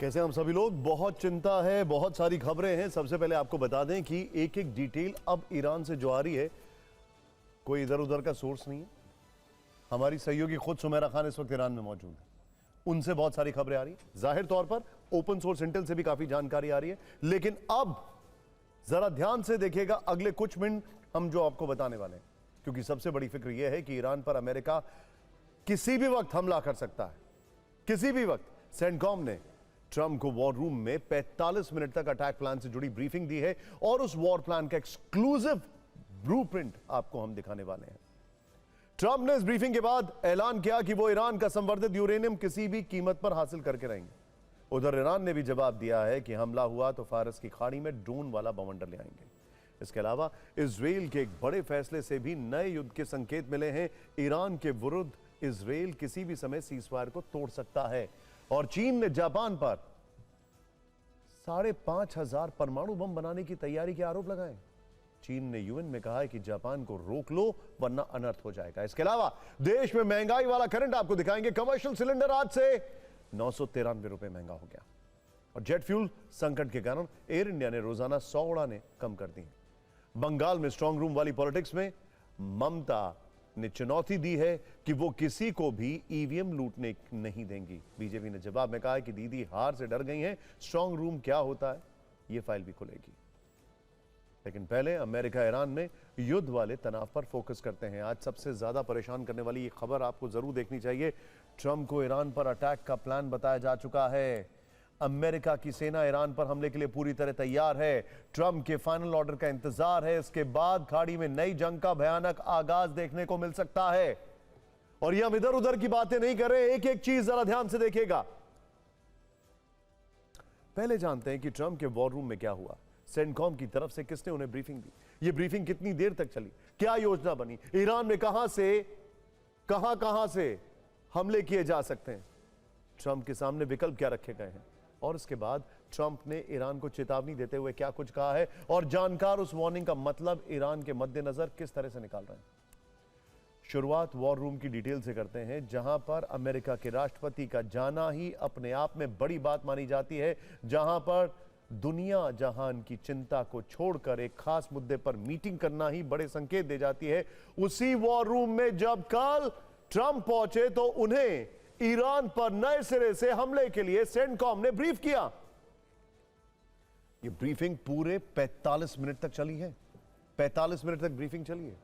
कैसे हम सभी लोग, बहुत चिंता है, बहुत सारी खबरें हैं। सबसे पहले आपको बता दें कि एक एक डिटेल अब ईरान से जो आ रही है, कोई इधर उधर का सोर्स नहीं है। हमारी सहयोगी खुद सुमेरा खान इस वक्त ईरान में मौजूद है, उनसे बहुत सारी खबरें आ रही है। जाहिर तौर पर ओपन सोर्स इंटेल से भी काफी जानकारी आ रही है, लेकिन अब जरा ध्यान से देखिएगा अगले कुछ मिनट हम जो आपको बताने वाले हैं, क्योंकि सबसे बड़ी फिक्र यह है कि ईरान पर अमेरिका किसी भी वक्त हमला कर सकता है, किसी भी वक्त। सेंटकॉम ने ट्रंप को वॉर रूम में 45 मिनट तक अटैक प्लान से जुड़ी ब्रीफिंग दी है और उस वॉर प्लान का एक्सक्लूसिव ब्लूप्रिंट आपको हम दिखाने वाले हैं। ट्रंप ने इस ब्रीफिंग के बाद ऐलान किया कि वो ईरान का संवर्धित यूरेनियम किसी भी कीमत पर हासिल करके रहेंगे। उधर ईरान ने भी जवाब दिया है कि हमला हुआ तो फारस की खाड़ी में ड्रोन वाला बवंडर ले आएंगे। इसके अलावा इजराइल के एक बड़े फैसले से भी नए युद्ध के संकेत मिले हैं। ईरान के विरुद्ध इजराइल किसी भी समय सीजफायर को तोड़ सकता है और चीन ने जापान पर 5,500 परमाणु बम बनाने की तैयारी के आरोप लगाए। चीन ने यूएन में कहा है कि जापान को रोक लो वरना अनर्थ हो जाएगा। इसके अलावा देश में महंगाई वाला करंट आपको दिखाएंगे। कमर्शियल सिलेंडर आज से 993 रुपए महंगा हो गया और जेट फ्यूल संकट के कारण एयर इंडिया ने रोजाना 100 उड़ानें कम कर दी हैं। बंगाल में स्ट्रांग रूम वाली पॉलिटिक्स में ममता ने चुनौती दी है कि वो किसी को भी ईवीएम लूटने नहीं देंगी। बीजेपी ने जवाब में कहा है कि दीदी हार से डर गई हैं, स्ट्रांग रूम क्या होता है ये फाइल भी खुलेगी। लेकिन पहले अमेरिका ईरान में युद्ध वाले तनाव पर फोकस करते हैं। आज सबसे ज्यादा परेशान करने वाली ये खबर आपको जरूर देखनी चाहिए। ट्रंप को ईरान पर अटैक का प्लान बताया जा चुका है। अमेरिका की सेना ईरान पर हमले के लिए पूरी तरह तैयार है। ट्रंप के फाइनल ऑर्डर का इंतजार है। इसके बाद खाड़ी में नई जंग का भयानक आगाज देखने को मिल सकता है। और ये हम इधर उधर की बातें नहीं कर रहे, एक एक चीज जरा ध्यान से देखिएगा। पहले जानते हैं कि ट्रंप के वॉर रूम में क्या हुआ, सेंटकॉम की तरफ से किसने उन्हें ब्रीफिंग दी, ये ब्रीफिंग कितनी देर तक चली, क्या योजना बनी, ईरान में कहां से हमले किए जा सकते हैं, ट्रंप के सामने विकल्प क्या रखे गए हैं, और इसके बाद ट्रंप ने ईरान को चेतावनी देते हुए क्या कुछ कहा है, और जानकार उस वार्निंग का मतलब ईरान के मद्देनजर किस तरह से निकाल रहे हैं। शुरुआत वॉर रूम की डिटेल से करते हैं, जहां पर अमेरिका के राष्ट्रपति का जाना ही अपने आप में बड़ी बात मानी जाती है, जहां पर दुनिया जहान की चिंता को छोड़कर एक खास मुद्दे पर मीटिंग करना ही बड़े संकेत दे जाती है। उसी वॉर रूम में जब कल ट्रंप पहुंचे तो उन्हें ईरान पर नए सिरे से हमले के लिए सेंटकॉम ने ब्रीफ किया। यह ब्रीफिंग पूरे 45 मिनट तक चली है। 45 मिनट तक ब्रीफिंग चली है।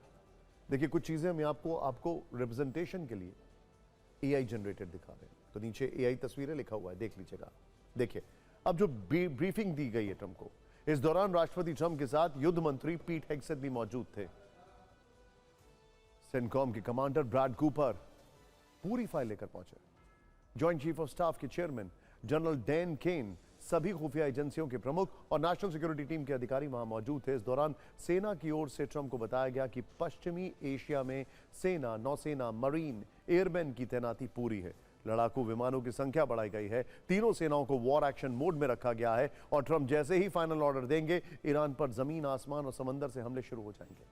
देखिए, कुछ चीजें हम आपको रिप्रेजेंटेशन के लिए एआई जनरेटेड दिखा रहे हैं, तो नीचे एआई तस्वीरें लिखा हुआ है, देख लीजिएगा। देखिए, अब जो ब्रीफिंग दी गई है ट्रंप को, इस दौरान राष्ट्रपति ट्रंप के साथ युद्ध मंत्री पीट हेग्सेथ भी मौजूद थे। सेंटकॉम के कमांडर ब्रैड कूपर पूरी फाइल लेकर पहुंचे। जॉइंट चीफ ऑफ स्टाफ के चेयरमैन जनरल डैन केन, सभी खुफिया एजेंसियों के प्रमुख और नेशनल सिक्योरिटी टीम के अधिकारी वहां मौजूद थे। इस दौरान सेना की ओर से ट्रंप को बताया गया कि पश्चिमी एशिया में सेना, नौसेना, मरीन, एयरमैन की तैनाती पूरी है। लड़ाकू विमानों की संख्या बढ़ाई गई है। तीनों सेनाओं को वॉर एक्शन मोड में रखा गया है और ट्रंप जैसे ही फाइनल ऑर्डर देंगे, ईरान पर जमीन, आसमान और समंदर से हमले शुरू हो जाएंगे।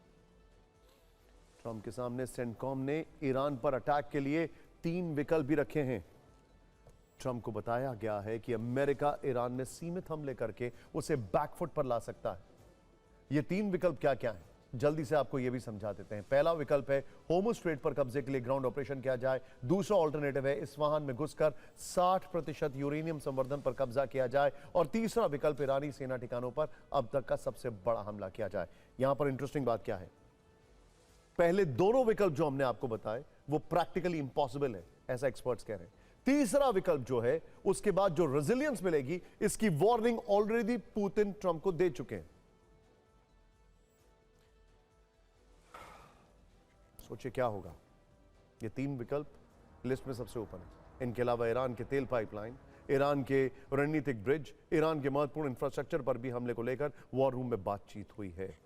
ट्रंप के सामने सेंटकॉम ने ईरान पर अटैक के लिए 3 विकल्प भी रखे हैं। ट्रंप को बताया गया है कि अमेरिका ईरान में सीमित हमले करके उसे बैकफुट पर ला सकता है। ये 3 विकल्प क्या क्या हैं, जल्दी से आपको यह भी समझा देते हैं। पहला विकल्प है होर्मुज़ स्ट्रेट पर कब्जे के लिए ग्राउंड ऑपरेशन किया जाए। दूसरा ऑल्टरनेटिव है इस्फहान में घुसकर 60% यूरेनियम संवर्धन पर कब्जा किया जाए। और तीसरा विकल्प ईरानी सेना ठिकानों पर अब तक का सबसे बड़ा हमला किया जाए। यहां पर इंटरेस्टिंग बात क्या है, पहले दोनों विकल्प जो हमने आपको बताए वो प्रैक्टिकली इंपॉसिबल है, ऐसा एक्सपर्ट्स कह रहे हैं। तीसरा विकल्प जो है, उसके बाद जो रेजिलियंस मिलेगी, इसकी वार्निंग ऑलरेडी पुतिन ट्रंप को दे चुके हैं। सोचिए क्या होगा। ये 3 विकल्प लिस्ट में सबसे ऊपर है। इनके अलावा ईरान के तेल पाइपलाइन, ईरान के रणनीतिक ब्रिज, ईरान के महत्वपूर्ण इंफ्रास्ट्रक्चर पर भी हमले को लेकर वॉर रूम में बातचीत हुई है।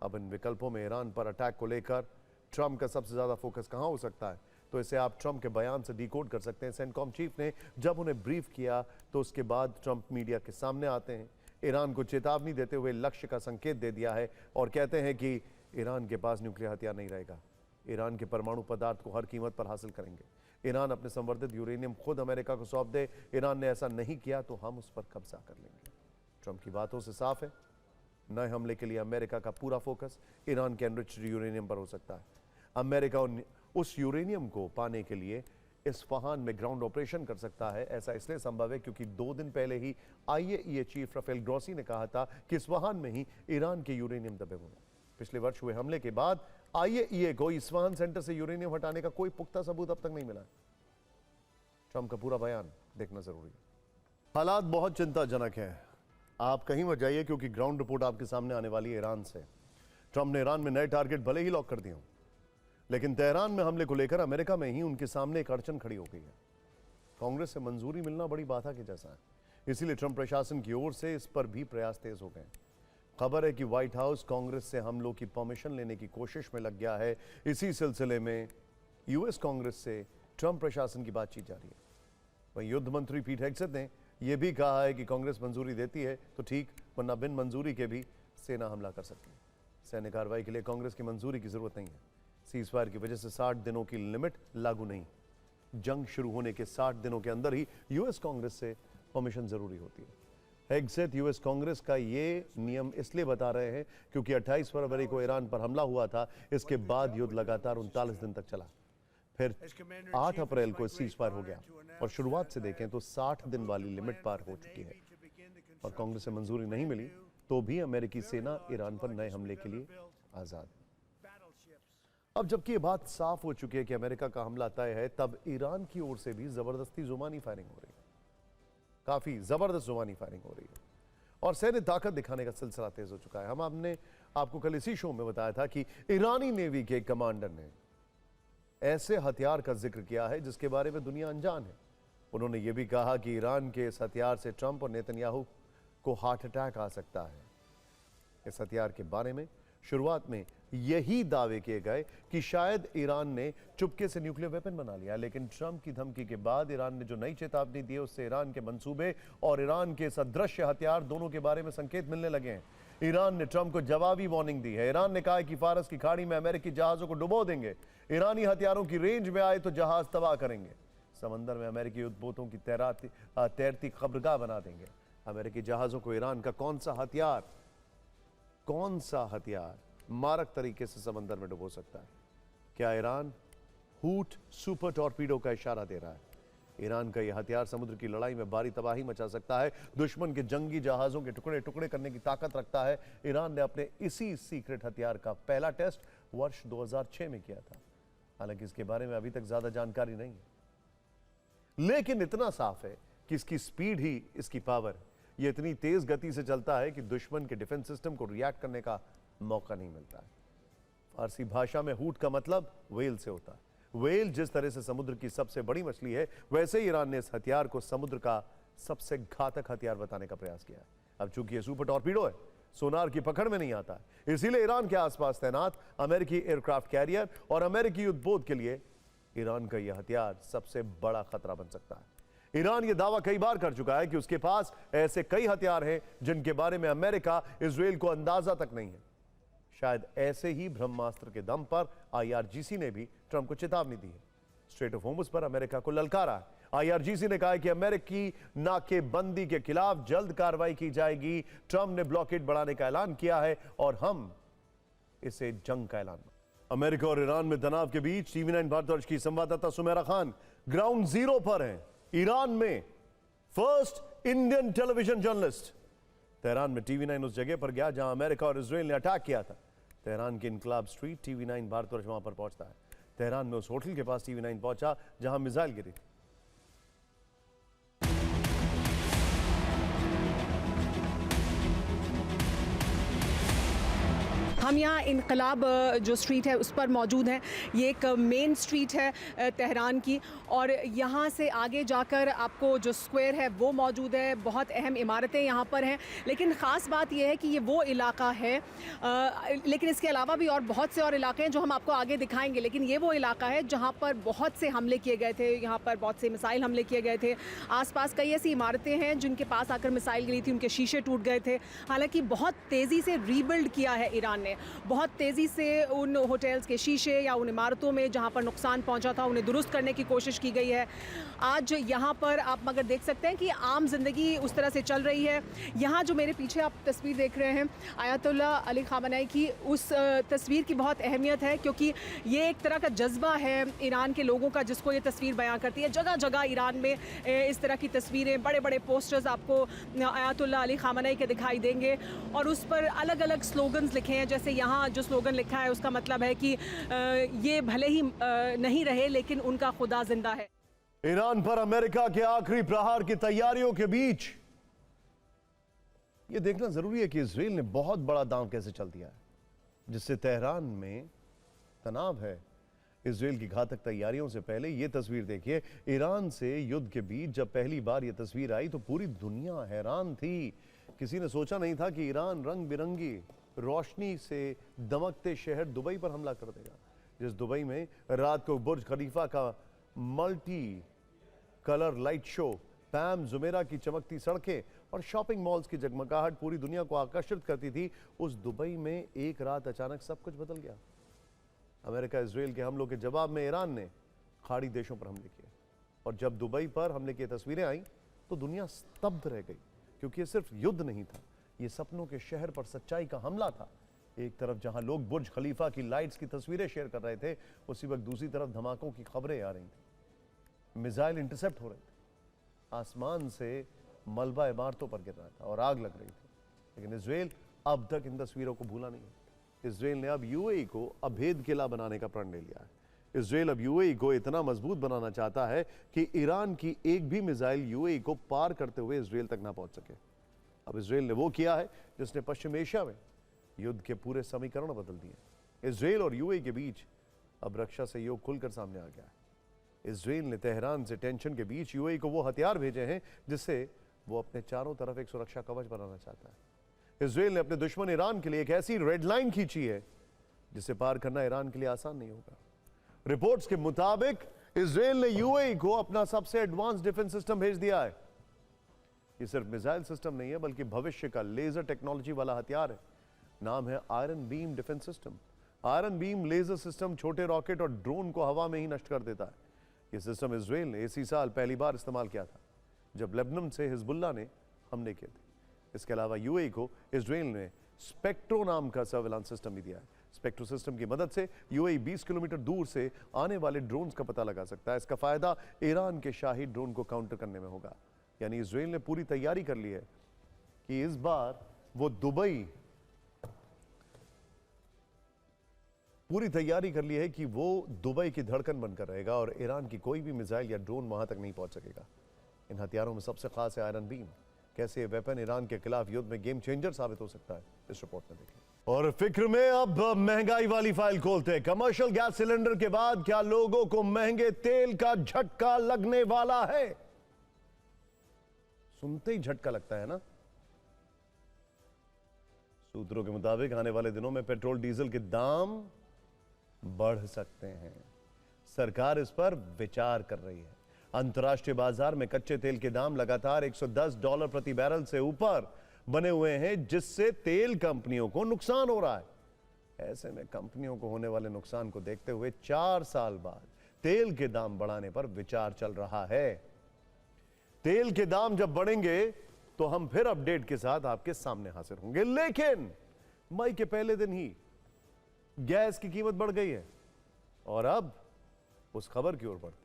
अब इन विकल्पों में ईरान पर अटैक को लेकर ट्रंप का सबसे ज्यादा फोकस कहां हो सकता है, तो इसे आप ट्रंप के बयान से डिकोड कर सकते हैं। सेंटकॉम चीफ ने जब उन्हें ब्रीफ किया तो उसके बाद ट्रंप मीडिया के सामने आते हैं, ईरान को चेतावनी देते हुए लक्ष्य का संकेत दे दिया है और कहते हैं कि ईरान के पास न्यूक्लियर हथियार नहीं रहेगा। ईरान के परमाणु पदार्थ को हर कीमत पर हासिल करेंगे। ईरान अपने संवर्धित यूरेनियम खुद अमेरिका को सौंप दे, ईरान ने ऐसा नहीं किया तो हम उस पर कब्जा कर लेंगे। ट्रंप की बातों से साफ है, नए हमले के लिए अमेरिका का पूरा फोकस ईरान के एनरिच्ड यूरेनियम पर हो सकता है। अमेरिका उस यूरेनियम को पाने के लिए इस्फहान में ग्राउंड ऑपरेशन कर सकता है। ऐसा इसलिए संभव है क्योंकि 2 दिन पहले ही IAEA चीफ राफेल ग्रॉसी ने कहा था कि इस्फहान में ही ईरान के यूरेनियम दबे हुए हैं। पिछले वर्ष हुए हमले के बाद IAEA को इस्फहान सेंटर से यूरेनियम हटाने का कोई पुख्ता सबूत अब तक नहीं मिला। ट्रंप का पूरा बयान देखना जरूरी है। हालात बहुत चिंताजनक है, आप कहीं मत जाइए क्योंकि ग्राउंड रिपोर्ट आपके सामने आने वाली है ईरान से। ट्रंप ने ईरान में नए टारगेट भले ही लॉक कर दिए हों, लेकिन तेहरान में हमले को लेकर अमेरिका में ही उनके सामने एक अड़चन खड़ी हो गई है। कांग्रेस से मंजूरी मिलना बड़ी बाधा के जैसा है, इसीलिए ट्रंप प्रशासन की ओर से इस पर भी प्रयास तेज हो गए। खबर है कि व्हाइट हाउस कांग्रेस से हमलों की परमिशन लेने की कोशिश में लग गया है। इसी सिलसिले में यूएस कांग्रेस से ट्रंप प्रशासन की बातचीत जारी है। वहीं युद्ध मंत्री पीट हेगसेथ ने यह भी कहा है कि कांग्रेस मंजूरी देती है तो ठीक, वरना बिन मंजूरी के भी सेना हमला कर सकती है। सैन्य कार्रवाई के लिए कांग्रेस की मंजूरी की जरूरत नहीं है। सीजफायर की वजह से 60 दिनों की लिमिट लागू नहीं। जंग शुरू होने के 60 दिनों के अंदर ही यूएस कांग्रेस से परमिशन जरूरी होती है। हेगसेथ यूएस कांग्रेस का ये नियम इसलिए बता रहे हैं क्योंकि 28 फरवरी को ईरान पर हमला हुआ था। इसके बाद युद्ध लगातार 39 दिन तक चला, फिर 8 अप्रैल को सीजफायर हो गया और शुरुआत से देखें तो 60 दिन वाली लिमिट पार हो चुकी है और कांग्रेस से मंजूरी नहीं मिली तो भी अमेरिकी सेना ईरान पर नए हमले के लिए आजाद। अब जबकि ये बात साफ हो चुकी है कि अमेरिका का हमला तय है, तब ईरान की ओर से भी जबरदस्ती जुबानी फायरिंग हो रही है। काफी जबरदस्त जुबानी फायरिंग हो रही है और सैन्य ताकत दिखाने का सिलसिला तेज हो चुका है। हमने आपको कल इसी शो में बताया था कि ईरानी नेवी के कमांडर ने ऐसे हथियार का जिक्र किया है जिसके बारे में दुनिया अनजान है। उन्होंने ये भी कहा कि ईरान के इस हथियार से ट्रंप और नेतन्याहू को हार्ट अटैक आ सकता है। इस हथियार के बारे में शुरुआत में यही दावे किए गए कि शायद ईरान ने चुपके से न्यूक्लियर वेपन बना लिया, लेकिन ट्रंप की धमकी के बाद ईरान ने जो नई चेतावनी दी है उससे ईरान के मंसूबे और ईरान के सदृश्य हथियार दोनों के बारे में संकेत मिलने लगे हैं। ईरान ने ट्रंप को जवाबी वार्निंग दी है। ईरान ने कहा है कि फारस की खाड़ी में अमेरिकी जहाजों को डुबो देंगे, ईरानी हथियारों की रेंज में आए तो जहाज तबाह करेंगे, समंदर में अमेरिकी युद्धपोतों की तैरती खबरगाह बना देंगे। अमेरिकी जहाजों को ईरान का कौन सा हथियार मारक तरीके से समंदर में डुबो सकता है? क्या ईरान हूट सुपर टॉर्पीडो का इशारा दे रहा है? ईरान का यह हथियार समुद्र की लड़ाई में भारी तबाही मचा सकता है, दुश्मन के जंगी जहाजों के टुकड़े टुकड़े करने की ताकत रखता है। ईरान ने अपने इसी सीक्रेट हथियार का पहला टेस्ट वर्ष 2006 में किया था। हालांकि इसके बारे में अभी तक ज्यादा जानकारी नहीं है, लेकिन इतना साफ है कि इसकी स्पीड ही इसकी पावर है। यह इतनी तेज गति से चलता है कि दुश्मन के डिफेंस सिस्टम को रिएक्ट करने का मौका नहीं मिलता है। फारसी भाषा में हूट का मतलब व्हेल से होता है। व्हेल जिस तरह से समुद्र की सबसे बड़ी मछली है, वैसे ही ईरान ने इस हथियार को समुद्र का सबसे घातक हथियार बताने का प्रयास किया है। अब चूंकि यह सुपर टॉर्पीडो है, सोनार की पकड़ में नहीं आता है, इसीलिए ईरान के आसपास तैनात अमेरिकी एयरक्राफ्ट कैरियर और अमेरिकी युद्धपोत के लिए ईरान का यह हथियार सबसे बड़ा खतरा बन सकता है। ईरान यह दावा कई बार कर चुका है कि उसके पास ऐसे कई हथियार हैं जिनके बारे में अमेरिका इजराइल को अंदाजा तक नहीं है। शायद ऐसे ही ब्रह्मास्त्र के दम पर IRGC ने भी ट्रंप को चेतावनी दी है। स्ट्रेट ऑफ होर्मुज पर अमेरिका को ललकारा है। IRGC ने कहा है कि अमेरिकी नाकेबंदी के खिलाफ जल्द कार्रवाई की जाएगी। ट्रंप ने ब्लॉकेड बढ़ाने का ऐलान किया है और हम इसे जंग का ऐलान। अमेरिका और ईरान में तनाव के बीच TV9 भारतवर्ष की संवाददाता सुमेरा खान ग्राउंड जीरो पर हैं। ईरान में first Indian television journalist. Tehran में TV9 उस जगह पर गया जहां अमेरिका और इजराइल ने अटैक किया था। तेहरान के इनकलाब स्ट्रीट TV9 भारतवर्ष वहां पर पहुंचता है। तेहरान में उस होटल के पास TV9 पहुंचा जहां मिसाइल गिरी थी। हम यहाँ इनकलाब जो स्ट्रीट है उस पर मौजूद हैं। ये एक मेन स्ट्रीट है तेहरान की और यहाँ से आगे जाकर आपको जो स्क्वायर है वो मौजूद है। बहुत अहम इमारतें यहाँ पर हैं, लेकिन ख़ास बात यह है कि ये वो इलाका है, लेकिन इसके अलावा भी और बहुत से और इलाके हैं जो हम आपको आगे दिखाएंगे। लेकिन ये वो इलाका है जहाँ पर बहुत से हमले किए गए थे, यहाँ पर बहुत से मिसाइल हमले किए गए थे। आसपास कई ऐसी इमारतें हैं जिनके पास आकर मिसाइल गिरी थी, उनके शीशे टूट गए थे। हालांकि बहुत तेज़ी से रीबिल्ड किया है ईरान ने। बहुत तेज़ी से उन होटल्स के शीशे या उन इमारतों में जहाँ पर नुकसान पहुँचा था उन्हें दुरुस्त करने की कोशिश की गई है। आज यहाँ पर आप मगर देख सकते हैं कि आम जिंदगी उस तरह से चल रही है। यहाँ जो मेरे पीछे आप तस्वीर देख रहे हैं आयतुल्ला अली खामेनी की, उस तस्वीर की बहुत अहमियत है क्योंकि ये एक तरह का जज्बा है ईरान के लोगों का जिसको ये तस्वीर बयां करती है। जगह जगह ईरान में इस तरह की तस्वीरें, बड़े बड़े पोस्टर्स आपको आयतुल्ला अली खामेनी के दिखाई देंगे और उस पर अलग अलग स्लोगन्स लिखे हैं। जैसे यहाँ जो स्लोगन लिखा है उसका मतलब है कि ये भले ही नहीं रहे लेकिन उनका खुदा जिंदा है। ईरान पर अमेरिका के आखिरी प्रहार की तैयारियों के बीच यह देखना जरूरी है कि इजराइल ने बहुत बड़ा दांव कैसे चल दिया है, जिससे तेहरान में तनाव है। इजराइल की घातक तैयारियों से पहले यह तस्वीर देखिए। ईरान से युद्ध के बीच जब पहली बार यह तस्वीर आई तो पूरी दुनिया हैरान थी। किसी ने सोचा नहीं था कि ईरान रंग बिरंगी रोशनी से दमकते शहर दुबई पर हमला कर देगा। जिस दुबई में रात को बुर्ज खलीफा का multi colour light show, पैम Jumeirah की चमकती सड़कें और शॉपिंग मॉल्स की जगमगाहट पूरी दुनिया को आकर्षित करती थी, उस दुबई में एक रात अचानक सब कुछ बदल गया। अमेरिका इजराइल के हमलों के जवाब में ईरान ने खाड़ी देशों पर हमले किए और जब दुबई पर हमले की तस्वीरें आई तो दुनिया स्तब्ध रह गई, क्योंकि ये सिर्फ युद्ध नहीं था, ये सपनों के शहर पर सच्चाई का हमला था। एक तरफ जहां लोग बुर्ज खलीफा की लाइट्स की तस्वीरें शेयर कर रहे थे, उसी वक्त दूसरी तरफ धमाकों की खबरें आ रही थी। मिसाइल इंटरसेप्ट हो रहे थे, आसमान से मलबा इमारतों पर गिर रहा था और आग लग रही थी। लेकिन इजराइल अब तक इन तस्वीरों को भूला नहीं है। इजराइल ने अब यूएई को अभेद किला बनाने का प्रण ले लिया है। इजराइल अब यूएई को इतना मजबूत बनाना चाहता है कि ईरान की एक भी मिसाइल यूएई को पार करते हुए इजराइल तक ना पहुंच सके। अब इजराइल ने वो किया है जिसने पश्चिम एशिया में युद्ध के पूरे समीकरण बदल दिए। इजराइल और यूएई के बीच अब रक्षा सहयोग खुलकर सामने आ गया है। इजराइल ने तेहरान से टेंशन के बीच यूएई को वो हथियार भेजे हैं जिससे वो अपने चारों तरफ एक सुरक्षा कवच बनाना चाहता है। इजराइल ने अपने दुश्मन ईरान के लिए एक ऐसी रेड लाइन खींची है जिसे पार करना ईरान के लिए आसान नहीं होगा। रिपोर्ट्स के मुताबिक इजराइल ने यूएई को अपना सबसे एडवांस डिफेंस सिस्टम भेज दिया है। ये सिर्फ मिसाइल सिस्टम नहीं है बल्कि भविष्य का लेजर टेक्नोलॉजी वाला हथियार है। नाम है Iron Beam defence system. Iron Beam laser system छोटे रॉकेट और ड्रोन को हवा में ही नष्ट कर देता है। यह सिस्टम इजराइल ने इसी साल पहली बार इस्तेमाल किया था जब लेबनान से हिजबुल्लाह ने हमले किए थे। इसके अलावा यूएई को इजराइल ने स्पेक्ट्रो नाम का सर्विलांस सिस्टम भी दिया है। स्पेक्ट्रो सिस्टम की मदद से यूएई 20 किलोमीटर दूर से आने वाले ड्रोन्स का पता लगा सकता है। इसका फायदा ईरान के शाही ड्रोन को काउंटर करने में होगा। यानी इजराइल ने पूरी तैयारी कर ली है कि इस बार वो दुबई की धड़कन बनकर रहेगा और ईरान की कोई भी मिसाइल या ड्रोन वहां तक नहीं पहुंच सकेगा। इन हथियारों में सबसे खास है आयरन बीम। कैसे ये वेपन ईरान के खिलाफ युद्ध में गेम चेंजर साबित हो सकता है, इस रिपोर्ट में देखिए। और फिक्र में अब महंगाई वाली फाइल खोलते हैं। कमर्शियल गैस सिलेंडर के बाद क्या लोगों को महंगे तेल का झटका लगने वाला है? सुनते ही झटका लगता है ना। सूत्रों के मुताबिक आने वाले दिनों में पेट्रोल डीजल के दाम बढ़ सकते हैं। सरकार इस पर विचार कर रही है। अंतर्राष्ट्रीय बाजार में कच्चे तेल के दाम लगातार $110 प्रति बैरल से ऊपर बने हुए हैं, जिससे तेल कंपनियों को नुकसान हो रहा है। ऐसे में कंपनियों को होने वाले नुकसान को देखते हुए 4 साल बाद तेल के दाम बढ़ाने पर विचार चल रहा है। तेल के दाम जब बढ़ेंगे तो हम फिर अपडेट के साथ आपके सामने हाजिर होंगे। लेकिन मई के पहले दिन ही गैस की कीमत बढ़ गई है और अब उस खबर की ओर बढ़ते हैं।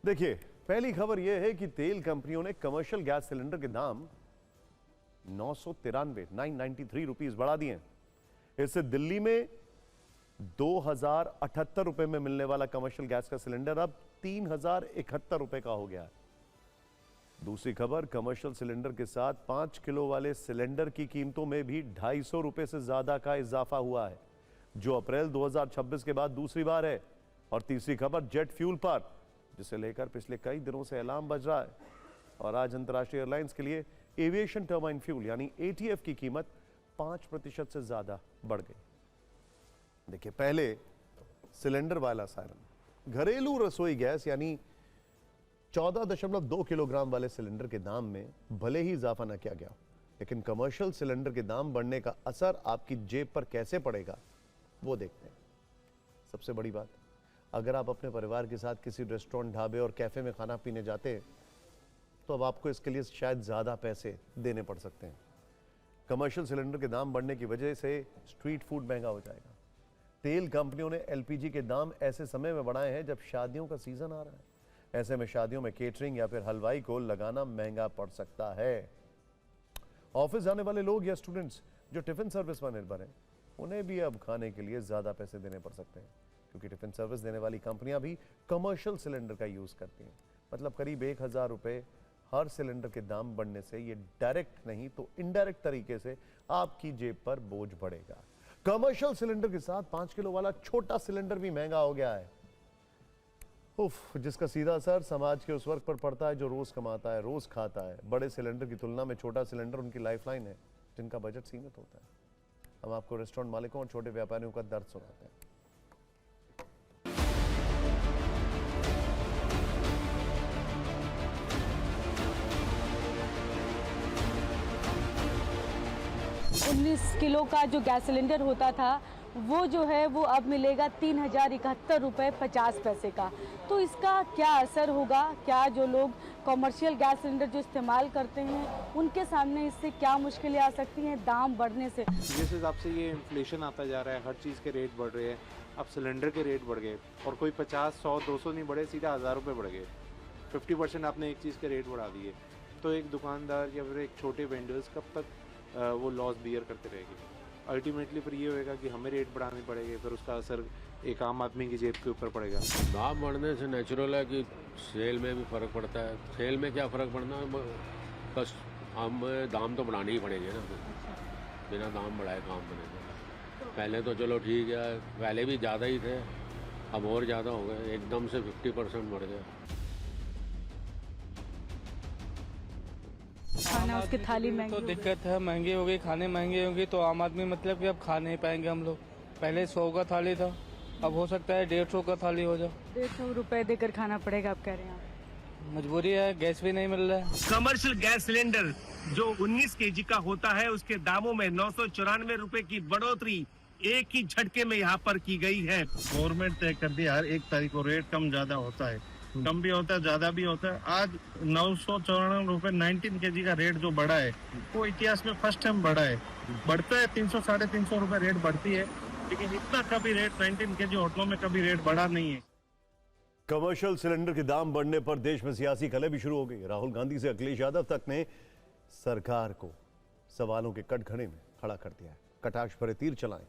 देखिए, पहली खबर यह है कि तेल कंपनियों ने कमर्शियल गैस सिलेंडर के दाम 993 रुपीस बढ़ा दिए। इससे दिल्ली में 2078 रुपए में मिलने वाला कमर्शियल गैस का सिलेंडर अब 3071 रुपए का हो गया है। दूसरी खबर, कमर्शियल सिलेंडर के साथ 5 किलो वाले सिलेंडर की कीमतों में भी 250 रुपए से ज्यादा का इजाफा हुआ है, जो अप्रैल 2026 के बाद दूसरी बार है। और तीसरी खबर जेट फ्यूल पर, जिसे लेकर पिछले कई दिनों से अलार्म बज रहा है। और आज अंतर्राष्ट्रीय एयरलाइंस के लिए एविएशन टर्बाइन फ्यूल यानी एटीएफ की कीमत 5% से ज्यादा बढ़ गई। देखिए, पहले सिलेंडर वाला सायरन, घरेलू रसोई गैस यानी 14.2 किलोग्राम वाले सिलेंडर के दाम में भले ही इजाफा न किया गया, लेकिन कमर्शियल सिलेंडर के दाम बढ़ने का असर आपकी जेब पर कैसे पड़ेगा वो देखते हैं। सबसे बड़ी बात, अगर आप अपने परिवार के साथ किसी रेस्टोरेंट, ढाबे और कैफे में खाना पीने जाते हैं तो अब आपको इसके लिए शायद ज़्यादा पैसे देने पड़ सकते हैं। कमर्शियल सिलेंडर के दाम बढ़ने की वजह से स्ट्रीट फूड महंगा हो जाएगा। तेल कंपनियों ने एलपीजी के दाम ऐसे समय में बढ़ाए हैं जब शादियों का सीजन आ रहा है। ऐसे में शादियों में केटरिंग या फिर हलवाई को लगाना महंगा पड़ सकता है। ऑफिस जाने वाले लोग या स्टूडेंट्स जो टिफिन सर्विस पर निर्भर हैं, उन्हें भी अब खाने के लिए ज़्यादा पैसे देने पड़ सकते हैं, क्योंकि टिफिन सर्विस देने वाली कंपनियां भी कमर्शियल सिलेंडर का यूज़ करती हैं। मतलब करीब 1000 रुपये हर सिलेंडर के दाम बढ़ने से ये डायरेक्ट नहीं तो इनडायरेक्ट तरीके से आपकी जेब पर बोझ बढ़ेगा। कमर्शियल सिलेंडर के साथ 5 किलो वाला छोटा सिलेंडर भी महंगा हो गया है। उफ, जिसका सीधा असर समाज के उस वर्ग पर पड़ता है जो रोज कमाता है, रोज खाता है। बड़े सिलेंडर की तुलना में छोटा सिलेंडर उनकी लाइफलाइन है, जिनका बजट सीमित होता है। हम आपको रेस्टोरेंट मालिकों और छोटे व्यापारियों का दर्द सुनाते हैं। 19 किलो का जो गैस सिलेंडर होता था वो जो है वो अब मिलेगा 3071 रुपये 50 पैसे का। तो इसका क्या असर होगा, क्या जो लोग कमर्शियल गैस सिलेंडर जो इस्तेमाल करते हैं उनके सामने इससे क्या मुश्किलें आ सकती हैं दाम बढ़ने से? जिस हिसाब से ये इन्फ्लेशन आता जा रहा है, हर चीज़ के रेट बढ़ रहे हैं। अब सिलेंडर के रेट बढ़ गए और कोई 50, 100, 200 नहीं बढ़े, सीधा 1000 रुपये बढ़ गए। 50% आपने एक चीज़ के रेट बढ़ा दिए, तो एक दुकानदार या फिर एक छोटे वेंडर्स कब तक वो लॉस बियर करते रहेंगे? अल्टीमेटली फिर ये होएगा कि हमें रेट बढ़ाने पड़ेंगे, फिर उसका असर एक आम आदमी की जेब के ऊपर पड़ेगा। दाम बढ़ने से नेचुरल है कि सेल में भी फ़र्क पड़ता है। सेल में क्या फ़र्क पड़ना है, बस हम दाम तो बढ़ाने ही पड़ेंगे ना, बिना दाम बढ़ाए काम बनेगा। पहले तो चलो ठीक है, पहले भी ज़्यादा ही थे, अब और ज़्यादा हो गए, एकदम से 50% बढ़ गया। खाना उसकी थाली महंगी तो हो गई। दिक्कत है, महंगी हो गई, खाने महंगे होंगे तो आम आदमी मतलब कि अब खा नहीं पाएंगे हम लोग। पहले 100 का थाली था, अब हो सकता है 150 का थाली हो जाए। 150 रुपये देकर खाना पड़ेगा, आप कह रहे हैं। मजबूरी है, गैस भी नहीं मिल रहा है। कमर्शियल गैस सिलेंडर जो 19 केजी का होता है उसके दामों में 994 रुपए की बढ़ोतरी एक ही झटके में यहाँ पर की गई है। गवर्नमेंट तय कर दिया हर एक तारीख को रेट कम ज्यादा होता है, कम भी होता है ज्यादा भी होता है। आज 994 रुपए 19 केजी का रेट जो बढ़ा है वो इतिहास में फर्स्ट टाइम बढ़ा है। बढ़ता है 300 साढ़े 300 रुपए रेट बढ़ती है, लेकिन इतना कभी रेट 19 केजी होटलों में कभी रेट बढ़ा नहीं है। कमर्शियल सिलेंडर के दाम बढ़ने पर देश में सियासी कलह भी शुरू हो गई। राहुल गांधी से अखिलेश यादव तक ने सरकार को सवालों के कटघरे में खड़ा कर दिया है, कटाक्ष भरे तीर चलाए।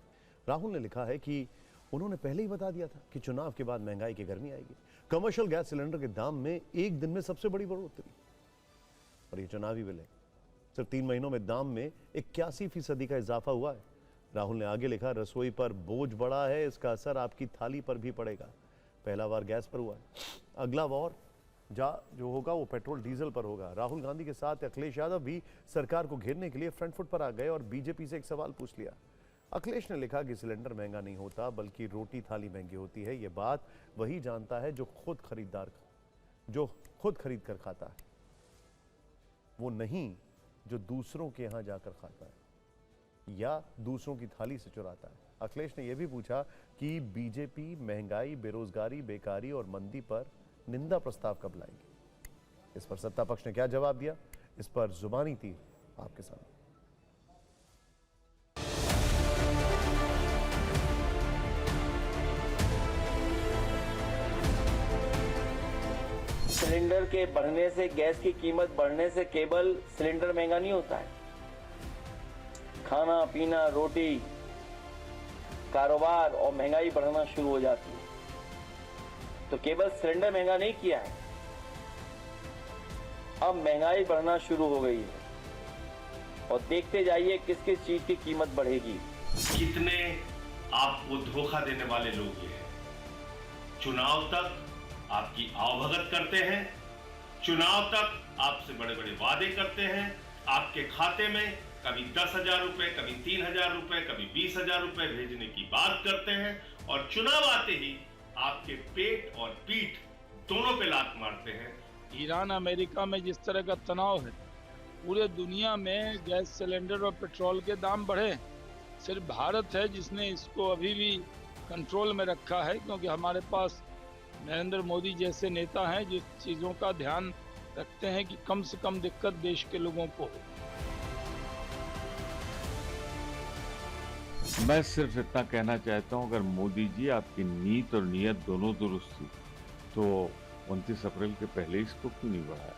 राहुल ने लिखा है कि उन्होंने पहले ही बता दिया था कि चुनाव के बाद महंगाई की गर्मी आएगी। कमर्शियल गैस सिलेंडर के दाम में एक दिन में सबसे बड़ी बढ़ोतरी, और ये चुनावी बिल है। सिर्फ 3 महीनों में दाम में 81% का इजाफा हुआ है। राहुल ने आगे लिखा, रसोई पर बोझ बढ़ा है, इसका असर आपकी थाली पर भी पड़ेगा। पहला वार गैस पर हुआ है, अगला वार जो होगा वो पेट्रोल डीजल पर होगा। राहुल गांधी के साथ अखिलेश यादव भी सरकार को घेरने के लिए फ्रंट फुट पर आ गए और बीजेपी से एक सवाल पूछ लिया। अखिलेश ने लिखा कि सिलेंडर महंगा नहीं होता बल्कि रोटी थाली महंगी होती है। ये बात वही जानता है जो खुद खरीद कर खाता है, वो नहीं जो दूसरों के यहां जाकर खाता है या दूसरों की थाली से चुराता है। अखिलेश ने यह भी पूछा कि बीजेपी महंगाई, बेरोजगारी, बेकारी और मंदी पर निंदा प्रस्ताव कब लाएगी। इस पर सत्ता पक्ष ने क्या जवाब दिया, इस पर जुबानी तीर आपके सामने। सिलेंडर के बढ़ने से, गैस की कीमत बढ़ने से केवल सिलेंडर महंगा नहीं होता है। खाना पीना, रोटी, कारोबार और महंगाई बढ़ना शुरू हो जाती है। तो केवल सिलेंडर महंगा नहीं किया है, अब महंगाई बढ़ना शुरू हो गई है। और देखते जाइए किस किस चीज की कीमत बढ़ेगी। कितने आपको धोखा देने वाले लोग ये हैं। चुनाव तक आपकी आवभगत करते हैं, चुनाव तक आपसे बड़े बड़े वादे करते हैं, आपके खाते में कभी 10,000 रुपए, कभी 3,000 रुपए, कभी 20,000 रुपए भेजने की बात करते हैं और चुनाव आते ही आपके पेट और पीठ दोनों पे लात मारते हैं। ईरान अमेरिका में जिस तरह का तनाव है पूरे दुनिया में गैस सिलेंडर और पेट्रोल के दाम बढ़े। सिर्फ भारत है जिसने इसको अभी भी कंट्रोल में रखा है, क्योंकि हमारे पास नरेंद्र मोदी जैसे नेता हैं जो चीज़ों का ध्यान रखते हैं कि कम से कम दिक्कत देश के लोगों को हो। मैं सिर्फ इतना कहना चाहता हूं, अगर मोदी जी आपकी नीयत और नीयत दोनों दुरुस्त थी तो 29 अप्रैल के पहले इसको क्यों नहीं बढ़ाया?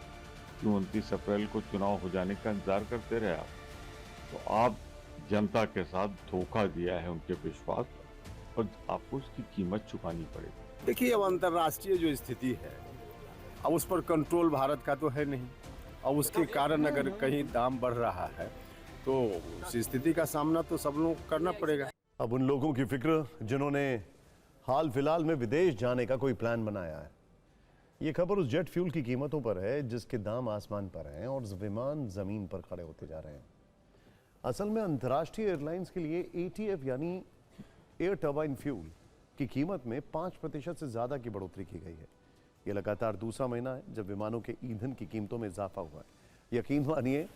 क्यों 29 अप्रैल को चुनाव हो जाने का इंतजार करते रहे आप? तो आप जनता के साथ धोखा दिया है उनके विश्वास, और आपको उसकी कीमत चुकानी पड़ेगी। देखिए, अब अंतर्राष्ट्रीय जो स्थिति है, अब उस पर कंट्रोल भारत का तो है नहीं, और उसके कारण अगर कहीं दाम बढ़ रहा है तो उस स्थिति का सामना तो सब लोगों को करना पड़ेगा। अब उन लोगों की फिक्र जिन्होंने हाल फिलहाल में विदेश जाने का कोई प्लान बनाया है। ये खबर उस जेट फ्यूल की कीमतों पर है जिसके दाम आसमान पर हैं और विमान जमीन पर खड़े होते जा रहे हैं। असल में अंतर्राष्ट्रीय एयरलाइंस के लिए ATF यानी एयर टर्बाइन फ्यूल की कीमत में 5% से ज़्यादा की बढ़ोतरी की गई है। ये लगातार दूसरा महीना है जब विमानों के ईंधन की कीमतों में इजाफा हुआ है। यकीन मानिए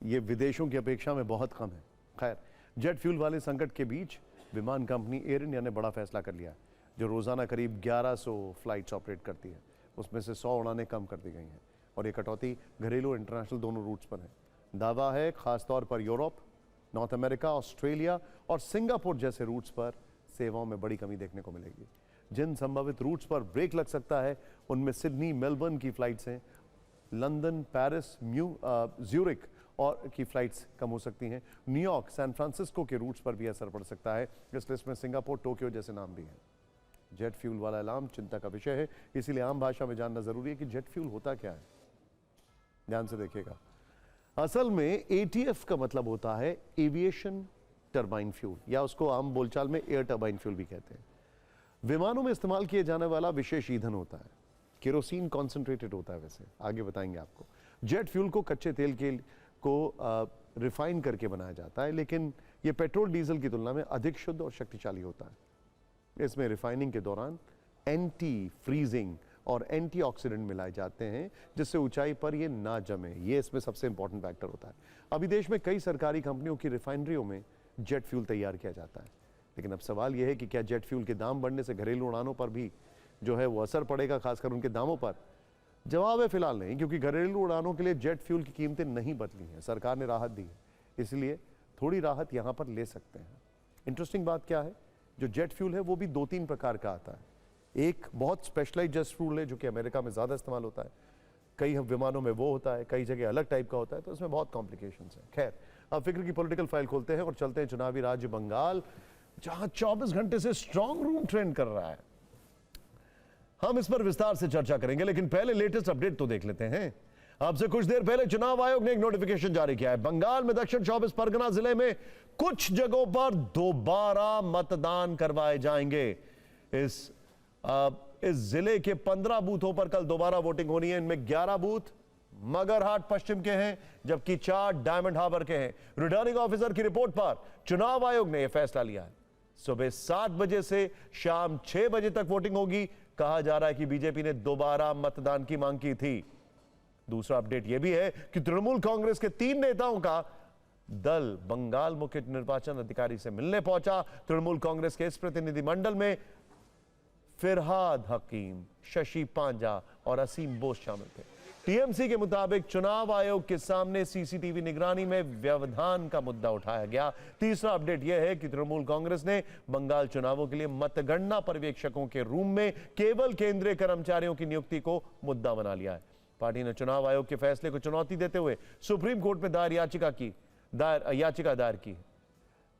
ये विदेशों की अपेक्षा में बहुत कम है। खैर, जेट फ्यूल वाले संकट के बीच विमान कंपनी एयर इंडिया ने बड़ा फैसला कर लिया है, जो रोज़ाना करीब 1100 फ्लाइट्स ऑपरेट करती है। उसमें से 100 उड़ानें कम कर दी गई हैं और ये कटौती घरेलू और इंटरनेशनल दोनों रूट्स पर है। दावा है खासतौर पर यूरोप, नॉर्थ अमेरिका, ऑस्ट्रेलिया और सिंगापुर जैसे रूट्स पर सेवाओं में बड़ी कमी देखने को मिलेगी। जिन संभावित रूट्स पर ब्रेक लग सकता है उनमें सिडनी, मेलबर्न की फ्लाइट्स हैं, लंदन, पेरिस, ज्यूरिक और की फ्लाइट्स कम हो सकती हैं। न्यूयॉर्क, सैन फ्रांसिस्को के रूट्स पर भी असर पड़ सकता है। इस लिस्ट में सिंगापुर, टोक्यो जैसे नाम भी हैं। जेट फ्यूल वाला ऐलान चिंता का विषय है, इसीलिए आम भाषा में जानना जरूरी है कि जेट फ्यूल होता क्या है। ध्यान से देखिएगा। असल में ATF का मतलब होता है एविएशन टर्बाइन फ्यूल, या उसको आम बोलचाल में एयर टर्बाइन फ्यूल भी कहते हैं। विमानों में इस्तेमाल किए जाने वाला विशेष ईंधन होता है। केरोसिन कॉन्सेंट्रेटेड होता है, वैसे आगे बताएंगे आपको। जेट फ्यूल को कच्चे तेल को रिफाइन करके बनाया जाता है, लेकिन यह पेट्रोल डीजल की तुलना में अधिक शुद्ध और शक्तिशाली होता है। इसमें रिफाइनिंग के दौरान एंटी फ्रीजिंग और एंटीऑक्सीडेंट मिलाए जाते हैं जिससे ऊंचाई पर ये ना जमे। ये इसमें सबसे इंपॉर्टेंट फैक्टर होता है। अभी देश में कई सरकारी कंपनियों की रिफाइनरियों में जेट फ्यूल तैयार किया जाता है, लेकिन अब सवाल यह है कि क्या जेट फ्यूल के दाम बढ़ने से घरेलू उड़ानों पर भी जो है वो असर पड़ेगा, खासकर उनके दामों पर? जवाब है फिलहाल नहीं, क्योंकि घरेलू उड़ानों के लिए जेट फ्यूल की कीमतें नहीं बदली हैं। सरकार ने राहत दी है, इसलिए थोड़ी राहत यहां पर ले सकते हैं। इंटरेस्टिंग बात क्या है, जो जेट फ्यूल है वो भी 2-3 प्रकार का आता है। एक बहुत स्पेशलाइज्ड जेट फ्यूल है जो कि अमेरिका में ज़्यादा इस्तेमाल होता है, कई विमानों में वो होता है, कई जगह अलग टाइप का होता है, तो इसमें बहुत कॉम्प्लिकेशंस हैं। खैर, अब फिक्र की पॉलिटिकल फाइल खोलते हैं और चलते हैं चुनावी राज्य बंगाल, जहां 24 घंटे से स्ट्रांग रूम ट्रेंड कर रहा है। हम इस पर विस्तार से चर्चा करेंगे, लेकिन पहले लेटेस्ट अपडेट तो देख लेते हैं। अब से कुछ देर पहले चुनाव आयोग ने एक नोटिफिकेशन जारी किया है। बंगाल में दक्षिण 24 परगना जिले में कुछ जगहों पर दोबारा मतदान करवाए जाएंगे। इस जिले के 15 बूथों पर कल दोबारा वोटिंग होनी है। इनमें 11 बूथ मगरहाट पश्चिम के हैं, जबकि 4 डायमंड हार्बर के हैं। रिटर्निंग ऑफिसर की रिपोर्ट पर चुनाव आयोग ने यह फैसला लिया है। सुबह 7 बजे से शाम 6 बजे तक वोटिंग होगी। कहा जा रहा है कि बीजेपी ने दोबारा मतदान की मांग की थी। दूसरा अपडेट यह भी है कि तृणमूल कांग्रेस के 3 नेताओं का दल बंगाल मुख्य निर्वाचन अधिकारी से मिलने पहुंचा। तृणमूल कांग्रेस के इस प्रतिनिधिमंडल में फिरहाद हकीम, शशि पांजा और असीम बोस शामिल थे। टीएमसी के मुताबिक चुनाव आयोग के सामने सीसीटीवी निगरानी में व्यवधान का मुद्दा उठाया गया। तीसरा अपडेट यह है कि तृणमूल कांग्रेस ने बंगाल चुनावों के लिए मतगणना पर्यवेक्षकों के रूम में केवल केंद्रीय कर्मचारियों की नियुक्ति को मुद्दा बना लिया है। पार्टी ने चुनाव आयोग के फैसले को चुनौती देते हुए सुप्रीम कोर्ट में दायर याचिका दायर की।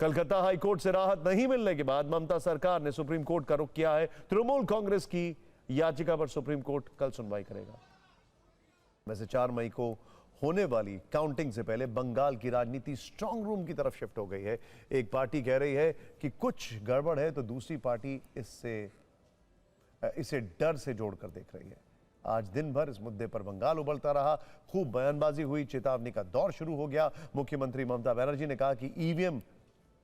कलकत्ता हाई कोर्ट से राहत नहीं मिलने के बाद ममता सरकार ने सुप्रीम कोर्ट का रुख किया है। तृणमूल कांग्रेस की याचिका पर सुप्रीम कोर्ट कल सुनवाई करेगा। वैसे 4 मई को होने वाली काउंटिंग से पहले बंगाल की राजनीति स्ट्रांग रूम की तरफ शिफ्ट हो गई है। एक पार्टी कह रही है कि कुछ गड़बड़ है, तो दूसरी पार्टी इसे डर से जोड़कर देख रही है। आज दिन भर इस मुद्दे पर बंगाल उबलता रहा। खूब बयानबाजी हुई, चेतावनी का दौर शुरू हो गया। मुख्यमंत्री ममता बनर्जी ने कहा कि ईवीएम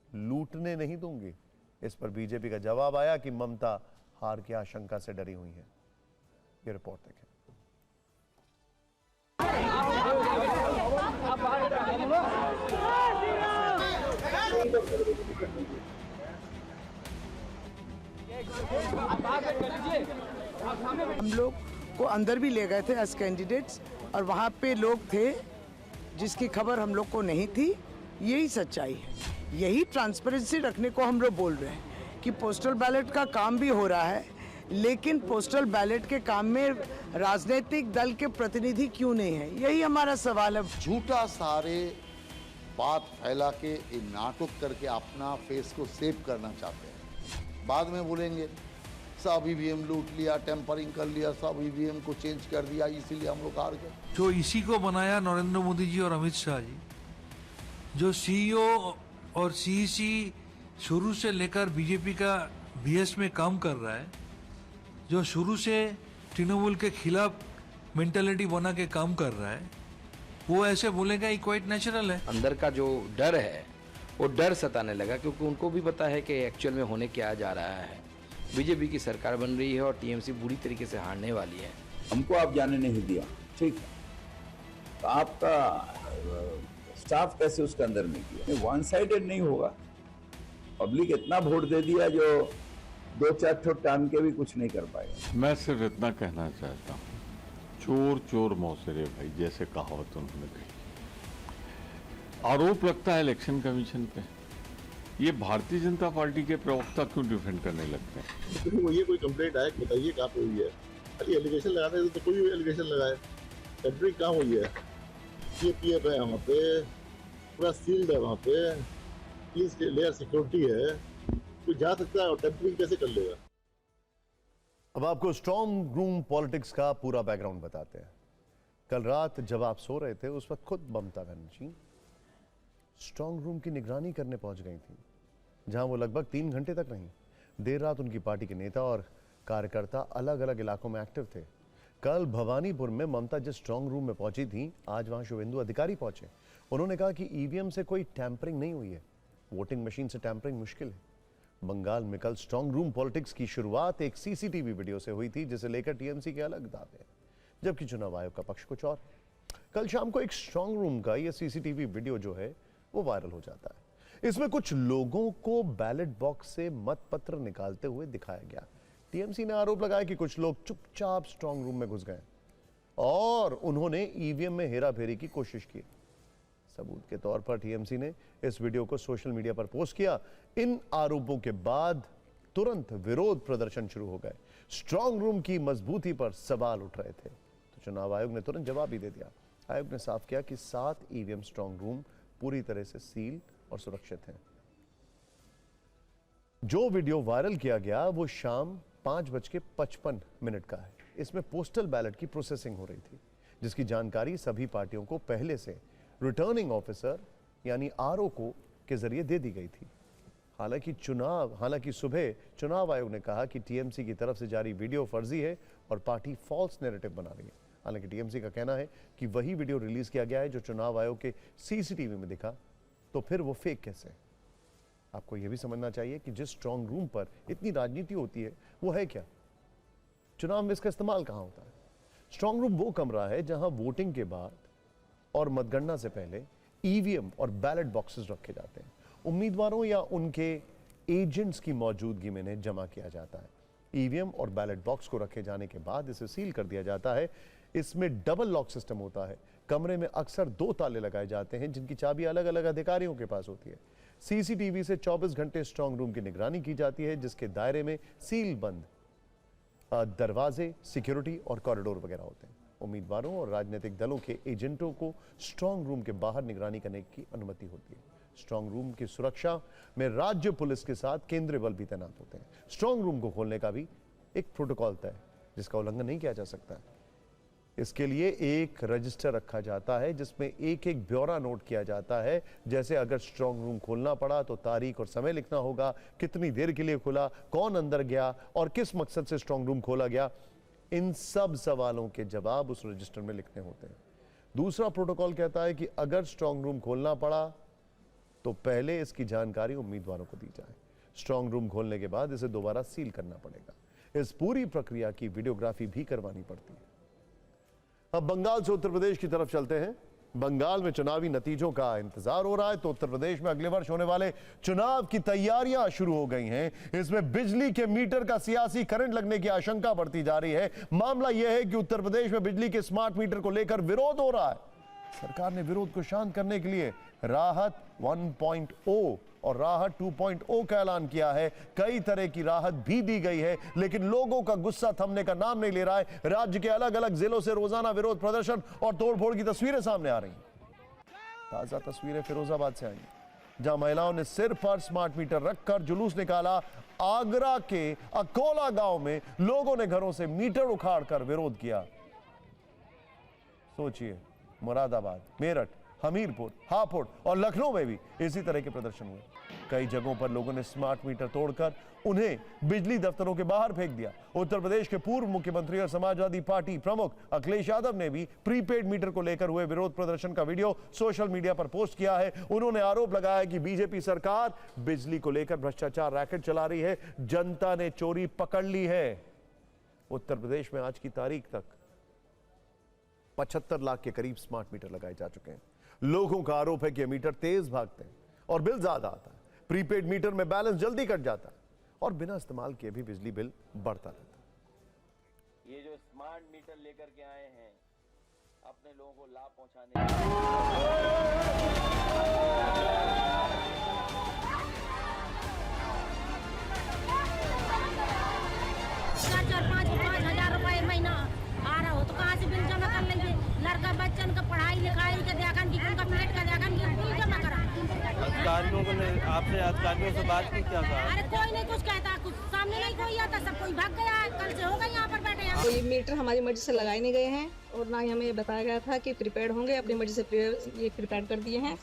लूटने नहीं दूंगी। इस पर बीजेपी का जवाब आया कि ममता हार की आशंका से डरी हुई है। ये रिपोर्ट देखें। हम लोग को अंदर भी ले गए थे एज कैंडिडेट्स और वहाँ पे लोग थे जिसकी खबर हम लोग को नहीं थी। यही सच्चाई है, यही ट्रांसपेरेंसी रखने को हम लोग बोल रहे हैं कि पोस्टल बैलेट का काम भी हो रहा है, लेकिन पोस्टल बैलेट के काम में राजनीतिक दल के प्रतिनिधि क्यों नहीं है, यही हमारा सवाल है। झूठा सारे बात फैला के नाटक करके अपना फेस को सेव करना चाहते हैं। बाद में बोलेंगे सब ईवीएम लूट लिया, टेम्परिंग कर लिया, सब ईवीएम को चेंज कर दिया, इसीलिए हम लोग हार गए। जो इसी को बनाया नरेंद्र मोदी जी और अमित शाह जी, जो सीईओ और सीईसी शुरू से लेकर बीजेपी का बीएस में काम कर रहा है, जो शुरू से तृणमूल के खिलाफ मेंटालिटी बना के काम कर रहा है, वो ऐसे बोलेगा ये क्वाइट नेचुरल है। अंदर का जो डर है वो डर सताने लगा, क्योंकि उनको भी पता है कि एक्चुअल में होने क्या जा रहा है। बीजेपी की सरकार बन रही है और टीएमसी बुरी तरीके से हारने वाली है। हमको आप जाने नहीं दिया, ठीक है, तो आपका स्टाफ कैसे उसके अंदर में किया? वन साइडेड नहीं होगा। पब्लिक इतना वोट दे दिया जो 2-4 ठो टाइम के भी कुछ नहीं कर पाएगा। मैं सिर्फ इतना कहना चाहता हूँ, चोर चोर मौसरे भाई, जैसे कहावत उन्होंने कही। आरोप लगता है इलेक्शन कमीशन पे, ये भारतीय जनता पार्टी के प्रवक्ता क्यों डिफेंड करने लगते हैं? तो ये कोई कंप्लेंट आए, बताइए कहाँ पे हुई है? अरे एलिगेशन लगाने तो कोई भी एलिगेशन लगाए, टेम्परिंग कहाँ हुई है? सीएपीएफ है वहाँ पे, पूरा सील्ड है वहाँ पे, पुलिस लेयर सिक्योरिटी है, कोई जा सकता है और टेम्परिंग कैसे कर लेगा? अब आपको स्ट्रॉन्ग रूम पॉलिटिक्स का पूरा बैकग्राउंड बताते हैं। कल रात जब आप सो रहे थे उस वक्त खुद ममता बनर्जी स्ट्रॉन्ग रूम की निगरानी करने पहुंच गई थी, जहां वो लगभग 3 घंटे तक रहीं। देर रात उनकी पार्टी के नेता और कार्यकर्ता अलग अलग इलाकों में एक्टिव थे। कल भवानीपुर में ममता जिस स्ट्रॉन्ग रूम में पहुंची थी, आज वहां शुभेंदु अधिकारी पहुंचे। उन्होंने कहा कि ईवीएम से कोई टैंपरिंग नहीं हुई है, वोटिंग मशीन से टैंपरिंग मुश्किल है। बंगाल में कल स्ट्रॉन्ग रूम पॉलिटिक्स की शुरुआत एक सीसीटीवी वीडियो से हुई थी, जिसे लेकर टीएमसी के अलग दावे हैं, जबकि चुनाव आयोग का पक्ष कुछ और। कल शाम को एक स्ट्रॉन्ग रूम का यह सीसीटीवी वीडियो जो है वो वायरल हो जाता है। इसमें कुछ लोगों को बैलेट बॉक्स से मतपत्र निकालते हुए दिखाया गया। टीएमसी ने आरोप लगाया कि कुछ लोग चुपचाप स्ट्रॉन्ग रूम में घुस गए और उन्होंने ईवीएम में हेराफेरी की कोशिश की। सबूत के तौर पर टीएमसी ने इस वीडियो को सोशल मीडिया पर पोस्ट किया। इन आरोपों के बाद तुरंत विरोध प्रदर्शन शुरू हो गए। स्ट्रॉन्ग रूम की मजबूती पर सवाल उठ रहे थे, तो चुनाव आयोग ने तुरंत जवाब भी दे दिया। आयोग ने साफ किया कि 7 ईवीएम स्ट्रॉन्ग रूम पूरी तरह से सील और सुरक्षित हैं। जो वीडियो वायरल किया गया वो शाम 5:55 का है। इसमें पोस्टल बैलेट की प्रोसेसिंग हो रही थी, जिसकी जानकारी सभी पार्टियों को पहले से रिटर्निंग ऑफिसर यानी आरओ को के जरिए दे दी गई थी। हालांकि सुबह चुनाव आयोग ने कहा कि टीएमसी की तरफ से जारी वीडियो फर्जी है और पार्टी फॉल्स नैरेटिव बना रही है। हालांकि टीएमसी का कहना है कि वही वीडियो रिलीज किया गया है जो चुनाव आयोग के सीसीटीवी में दिखा, तो फिर वो फेक कैसे? आपको यह भी समझना चाहिए कि जिस स्ट्रॉन्ग रूम पर इतनी राजनीति होती है वो है क्या? चुनाव में इसका इस्तेमाल कहां होता है? स्ट्रॉन्ग रूम वो कमरा है जहां वोटिंग के बाद और मतगणना से पहले ईवीएम और बैलेट बॉक्सेस रखे जाते हैं। उम्मीदवारों या उनके एजेंट्स की मौजूदगी में इन्हें जमा किया जाता है। ईवीएम और बैलेट बॉक्स को रखे जाने के बाद इसे सील कर दिया जाता है। इसमें डबल लॉक सिस्टम होता है। कमरे में अक्सर 2 ताले लगाए जाते हैं, जिनकी चाबी अलग अलग अधिकारियों के पास होती है। सीसीटीवी से 24 घंटे स्ट्रॉन्ग रूम की निगरानी की जाती है, जिसके दायरे में सील बंद दरवाजे, सिक्योरिटी और कॉरिडोर वगैरह होते हैं। उम्मीदवारों और राजनीतिक दलों के एजेंटों को स्ट्रॉन्ग रूम के बाहर निगरानी करने की अनुमति होती है। स्ट्रॉन्ग रूम की सुरक्षा में राज्य पुलिस के साथ केंद्रीय बल भी तैनात होते हैं। स्ट्रॉन्ग रूम को खोलने का भी एक प्रोटोकॉल तय है, जिसका उल्लंघन नहीं किया जा सकता है। इसके लिए एक रजिस्टर रखा जाता है, जिसमें एक एक ब्यौरा नोट किया जाता है। जैसे अगर स्ट्रॉन्ग रूम खोलना पड़ा तो तारीख और समय लिखना होगा, कितनी देर के लिए खुला, कौन अंदर गया और किस मकसद से स्ट्रॉन्ग रूम खोला गया। इन सब सवालों के जवाब उस रजिस्टर में लिखने होते हैं। दूसरा प्रोटोकॉल कहता है कि अगर स्ट्रॉन्ग रूम खोलना पड़ा तो पहले इसकी जानकारी उम्मीदवारों को दी जाए। स्ट्रॉन्ग रूम खोलने के बाद इसे दोबारा सील करना पड़ेगा। इस पूरी प्रक्रिया की वीडियोग्राफी भी करवानी पड़ती है। अब बंगाल से उत्तर प्रदेश की तरफ चलते हैं। बंगाल में चुनावी नतीजों का इंतजार हो रहा है तो उत्तर प्रदेश में अगले वर्ष होने वाले चुनाव की तैयारियां शुरू हो गई हैं। इसमें बिजली के मीटर का सियासी करंट लगने की आशंका बढ़ती जा रही है। मामला यह है कि उत्तर प्रदेश में बिजली के स्मार्ट मीटर को लेकर विरोध हो रहा है। सरकार ने विरोध को शांत करने के लिए राहत 1.0 और राहत 2.0 का ऐलान किया है। कई तरह की राहत भी दी गई है, लेकिन लोगों का गुस्सा थमने का नाम नहीं ले रहा है। राज्य के अलग अलग जिलों से रोजाना विरोध प्रदर्शन और तोड़फोड़ की तस्वीरें सामने आ रही हैं। ताजा तस्वीरें फिरोजाबाद से आई, जहां महिलाओं ने सिर पर स्मार्ट मीटर रखकर जुलूस निकाला। आगरा के अकोला गांव में लोगों ने घरों से मीटर उखाड़कर विरोध किया। सोचिए, मुरादाबाद, मेरठ, हमीरपुर, हापुड़ और लखनऊ में भी इसी तरह के प्रदर्शन हुए। कई जगहों पर लोगों ने स्मार्ट मीटर तोड़कर उन्हें बिजली दफ्तरों के बाहर फेंक दिया। उत्तर प्रदेश के पूर्व मुख्यमंत्री और समाजवादी पार्टी प्रमुख अखिलेश यादव ने भी प्रीपेड मीटर को लेकर हुए विरोध प्रदर्शन का वीडियो सोशल मीडिया पर पोस्ट किया है। उन्होंने आरोप लगाया कि बीजेपी सरकार बिजली को लेकर भ्रष्टाचार रैकेट चला रही है। जनता ने चोरी पकड़ ली है। उत्तर प्रदेश में आज की तारीख तक 75 लाख के करीब स्मार्ट मीटर लगाए जा चुके हैं। लोगों का आरोप है कि मीटर तेज भागते हैं और बिल ज्यादा आता है। प्रीपेड मीटर में बैलेंस जल्दी कट जाता है और बिना इस्तेमाल किए भी बिजली बिल बढ़ता रहता है। ये जो स्मार्ट मीटर लेकर के आए हैं अपने लोगों को लाभ पहुंचाने चार 5 हजार रुपए महीना आ रहा हो तो कहाँ से बिल जमा कर लेंगे? लड़का बच्चन का पढ़ाई लिखाई का देखन की उनका पेट का देखन की बिल जमा करा। अधिकारियों को आपने अधिकारियों से बात की क्या कहा? अरे कोई नहीं कुछ कहता, कुछ सामने नहीं कोई आता, सब कोई भाग गया है। कल से हो गए यहाँ पर बैठे हैं। तो ये मीटर हमारी मर्जी से लगाए नहीं गए हैं और ना ही हमें ये बताया गया था कि प्रीपेड होंगे। अपनी मर्जी से ये प्रीपेड कर दिए हैं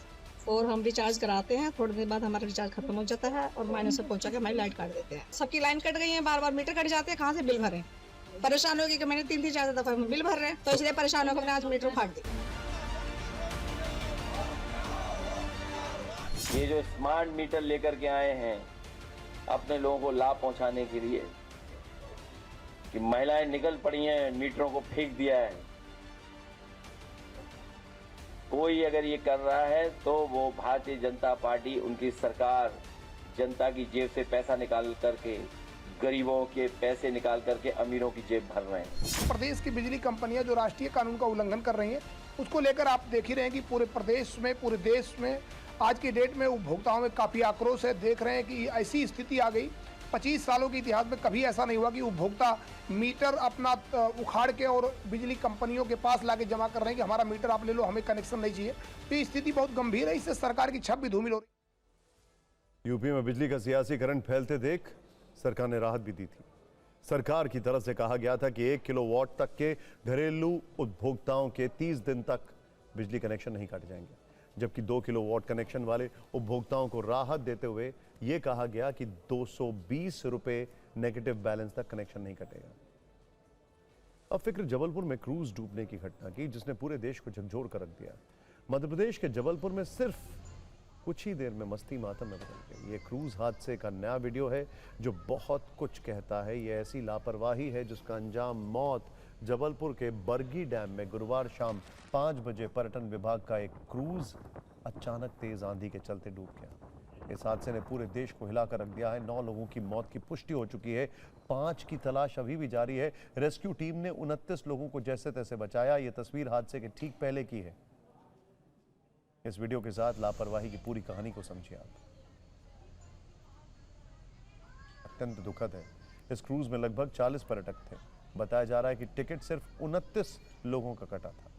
और हम रिचार्ज कराते हैं। थोड़ी देर बाद हमारा रिचार्ज खत्म हो जाता है और माइनस से पहुंचा के हमारी लाइट काट देते हैं। सबकी लाइन कट गई है, बार बार मीटर कट जाते हैं। कहाँ से बिल भरें? परेशान हो गई कि मैंने 3-4 दफा बिल भर रहे हैं, तो इसलिए परेशान होकर आज मीटर फाड़ दी। ये जो स्मार्ट मीटर लेकर के आए हैं अपने लोगों को लाभ पहुंचाने के लिए कि महिलाएं निकल पड़ी हैं, मीटरों को फेंक दिया है। कोई अगर ये कर रहा है तो वो भारतीय जनता पार्टी, उनकी सरकार जनता की जेब से पैसा निकाल करके, गरीबों के पैसे निकाल करके अमीरों की जेब भर रहे हैं। प्रदेश की बिजली कंपनियां जो राष्ट्रीय कानून का उल्लंघन कर रही हैं, उसको लेकर आप देख ही रहे हैं कि पूरे प्रदेश में, पूरे देश में आज की डेट में उपभोक्ताओं में काफ़ी आक्रोश है। देख रहे हैं कि ऐसी स्थिति आ गई। 25 सालों के इतिहास में कभी ऐसा नहीं हुआ कि उपभोक्ता मीटर अपना उखाड़ के और बिजली कंपनियों के पास लाके जमा कर रहे हैं कि हमारा मीटर आप ले लो, हमें कनेक्शन नहीं चाहिए। तो ये स्थिति बहुत गंभीर है। इससे सरकार की छवि धूमिल हो रही। यूपी में बिजली का सियासी करंट फैलते देख सरकार ने राहत भी दी थी। सरकार की तरफ से कहा गया था कि 1 किलोवाट तक के घरेलू उपभोक्ताओं के 30 दिन तक बिजली कनेक्शन नहीं काटे जाएंगे, जबकि 2 किलोवाट कनेक्शन वाले उपभोक्ताओं को राहत देते हुए यह कहा गया कि 220 रुपए नेगेटिव बैलेंस तक कनेक्शन नहीं कटेगा। अब फिक्र जबलपुर में क्रूज डूबने की घटना की, जिसने पूरे देश को झकझोर कर रख दिया। मध्य प्रदेश के जबलपुर में सिर्फ कुछ ही देर में मस्ती मातम में बदल गई। ये क्रूज हादसे का नया वीडियो है जो बहुत कुछ कहता है। ये ऐसी लापरवाही है जिसका अंजाम मौत। जबलपुर के बरगी डैम में गुरुवार शाम 5 बजे पर्यटन विभाग का एक क्रूज अचानक तेज आंधी के चलते डूब गया। इस हादसे ने पूरे देश को हिलाकर रख दिया है। 9 लोगों की मौत की पुष्टि हो चुकी है। 5 की तलाश अभी भी जारी है। रेस्क्यू टीम ने 29 लोगों को जैसे तैसे बचाया। ये तस्वीर हादसे के ठीक पहले की है। इस वीडियो के साथ लापरवाही की पूरी कहानी को समझिए आप। अत्यंत दुखद है। इस क्रूज में लगभग 40 पर्यटक थे। बताया जा रहा है कि टिकट सिर्फ 29 लोगों का कटा था।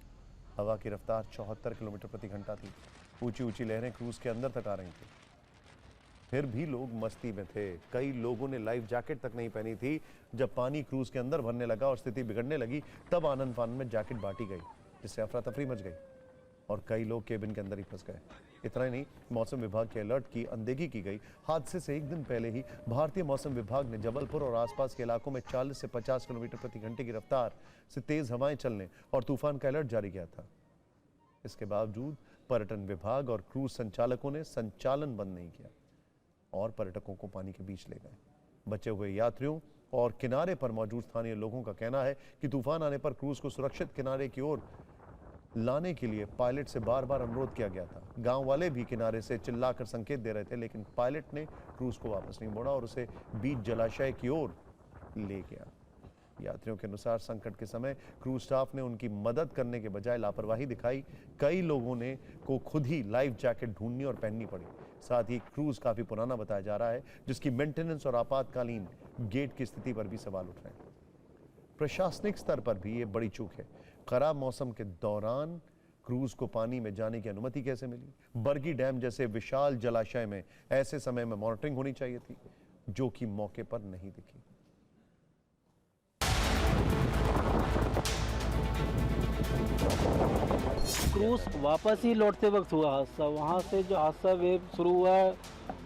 हवा की रफ्तार 74 किलोमीटर प्रति घंटा थी। ऊंची ऊंची लहरें क्रूज के अंदर तक आ रही थी। फिर भी लोग मस्ती में थे। कई लोगों ने लाइफ जैकेट तक नहीं पहनी थी। जब पानी क्रूज के अंदर भरने लगा और स्थिति बिगड़ने लगी, तब आनंद फानन में जैकेट बांटी गई, जिससे अफरा तफरी मच गई और कई लोग केबिन के अंदर ही फंस गए। इतना ही नहीं, मौसम विभाग के अलर्ट की अनदेखी की गई। हादसे से एक दिन पहले ही भारतीय मौसम विभाग ने जबलपुर और आसपास के इलाकों में 40 से 50 किलोमीटर प्रति घंटे की रफ्तार से तेज हवाएं चलने और तूफान का अलर्ट जारी किया था। इसके बावजूद पर्यटन विभाग और क्रूज संचालकों ने संचालन बंद नहीं किया और पर्यटकों को पानी के बीच ले गए। बचे हुए यात्रियों और किनारे पर मौजूद स्थानीय लोगों का कहना है कि तूफान आने पर क्रूज को सुरक्षित किनारे की ओर लाने के लिए पायलट से बार बार अनुरोध किया गया था। गांव वाले भी किनारे से चिल्लाकर संकेत दे रहे थे, लेकिन पायलट ने क्रूज को वापस नहीं मोड़ा और उसे बीच जलाशय की ओर ले गया। यात्रियों के अनुसार संकट के समय क्रूज स्टाफ ने उनकी मदद करने के बजाय लापरवाही दिखाई। कई लोगों ने को खुद ही लाइफ जैकेट ढूंढनी और पहननी पड़ी। साथ ही क्रूज काफी पुराना बताया जा रहा है, जिसकी मेंटेनेंस और आपातकालीन गेट की स्थिति पर भी सवाल उठ रहे हैं। प्रशासनिक स्तर पर भी ये बड़ी चूक है। खराब मौसम के दौरान क्रूज को पानी में जाने की अनुमति कैसे मिली? बरगी डैम जैसे विशाल जलाशय में ऐसे समय में मॉनिटरिंग होनी चाहिए थी, जो कि मौके पर नहीं दिखी। क्रूज वापस ही लौटते वक्त हुआ हादसा। वहाँ से जो हादसा वेव शुरू हुआ है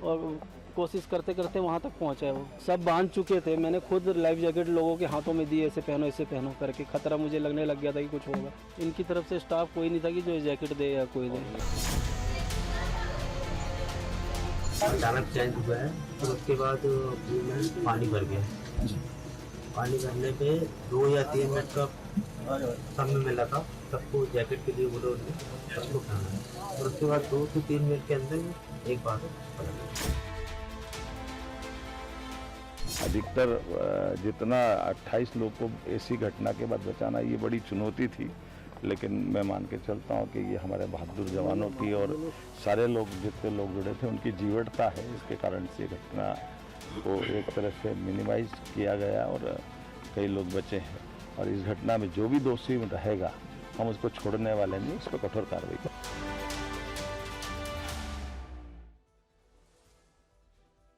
और कोशिश करते करते वहाँ तक पहुँचा है। वो सब बांध चुके थे। मैंने खुद लाइफ जैकेट लोगों के हाथों में दी, ऐसे पहनो करके। खतरा मुझे लगने लग गया था कि कुछ होगा। इनकी तरफ से स्टाफ कोई नहीं था कि जो जैकेट दे या कोई दे। अचानक चेंज हुआ है, फिर उसके बाद पानी भर गया। पानी भरने पे 2 या 3 मिनट का समय मिला था सबको जैकेट के लिए, बोलो सबको खाना है। और उसके बाद 2 से 3 मिनट के अंदर एक बार अधिकतर जितना 28 लोग को ऐसी घटना के बाद बचाना ये बड़ी चुनौती थी, लेकिन मैं मान के चलता हूँ कि ये हमारे बहादुर जवानों की और सारे लोग जितने लोग जुड़े थे उनकी जीवटता है। इसके कारण से घटना को एक तरह से मिनिमाइज किया गया और कई लोग बचे हैं। और इस घटना में जो भी दोषी रहेगा हम उसको छोड़ने वाले नहीं, उस पर कठोर कार्रवाई करेंगे।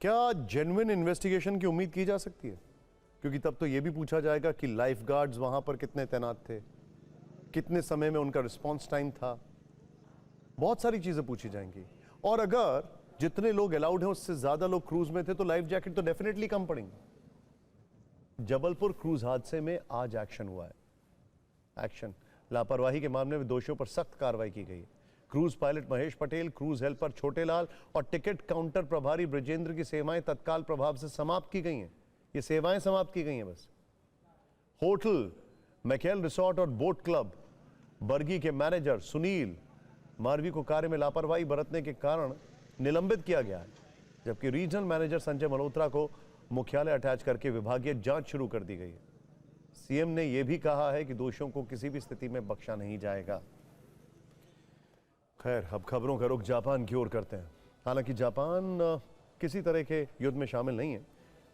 क्या जेन्युइन इन्वेस्टिगेशन की उम्मीद की जा सकती है? क्योंकि तब तो यह भी पूछा जाएगा कि लाइफ गार्ड्स वहां पर कितने तैनात थे, कितने समय में उनका रिस्पांस टाइम था, बहुत सारी चीजें पूछी जाएंगी। और अगर जितने लोग अलाउड हैं उससे ज्यादा लोग क्रूज में थे तो लाइफ जैकेट तो डेफिनेटली कम पड़ेंगे। जबलपुर क्रूज हादसे में आज एक्शन हुआ है। एक्शन लापरवाही के मामले में दोषियों पर सख्त कार्रवाई की गई है। Cruise pilot Mahesh Patel, cruise helper Chhotelal और टिकट काउंटर प्रभारी ब्रजेंद्र की सेवाएं तत्काल प्रभाव से समाप्त की गई हैं। ये सेवाएं समाप्त की गई हैं बस। होटल मैकेल रिसोर्ट और बोट क्लब बरगी के मैनेजर सुनील मारवी को कार्य में लापरवाही बरतने के कारण निलंबित किया गया है, जबकि रीजनल मैनेजर संजय मल्होत्रा को मुख्यालय अटैच करके विभागीय जांच शुरू कर दी गई है। सीएम ने यह भी कहा है कि दोषियों को किसी भी स्थिति में बख्शा नहीं जाएगा। खैर, अब खबरों का रुख जापान की ओर करते हैं। हालांकि जापान किसी तरह के युद्ध में शामिल नहीं है,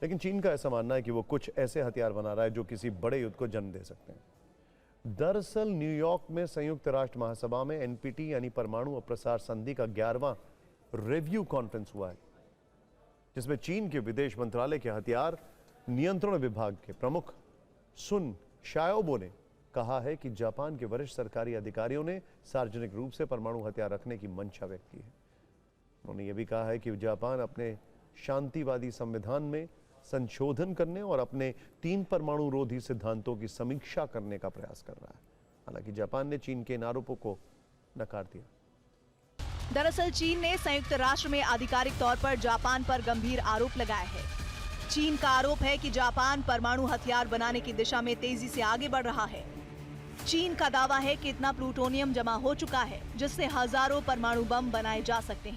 लेकिन चीन का ऐसा मानना है कि वो कुछ ऐसे हथियार बना रहा है जो किसी बड़े युद्ध को जन्म दे सकते हैं। दरअसल न्यूयॉर्क में संयुक्त राष्ट्र महासभा में एनपीटी यानी परमाणु अप्रसार संधि का 11वां रिव्यू कॉन्फ्रेंस हुआ है, जिसमें चीन के विदेश मंत्रालय के हथियार नियंत्रण विभाग के प्रमुख सुन शाओबो ने कहा है कि जापान के वरिष्ठ सरकारी अधिकारियों ने सार्वजनिक रूप से परमाणु हथियार रखने की मंशा व्यक्त की है। उन्होंने यह भी कहा है कि जापान अपने शांतिवादी संविधान में संशोधन करने और अपने 3 परमाणु रोधी सिद्धांतों की समीक्षा करने का प्रयास कर रहा है। हालांकि जापान ने चीन के इन आरोपों को नकार दिया। दरअसल चीन ने संयुक्त राष्ट्र में आधिकारिक तौर पर जापान पर गंभीर आरोप लगाया है। चीन का आरोप है कि जापान परमाणु हथियार बनाने की दिशा में तेजी से आगे बढ़ रहा है। चीन का दावा है कि इतना प्लूटोनियम जमा हो चुका है जिससे हजारों परमाणु बम बनाए जा सकते हैं।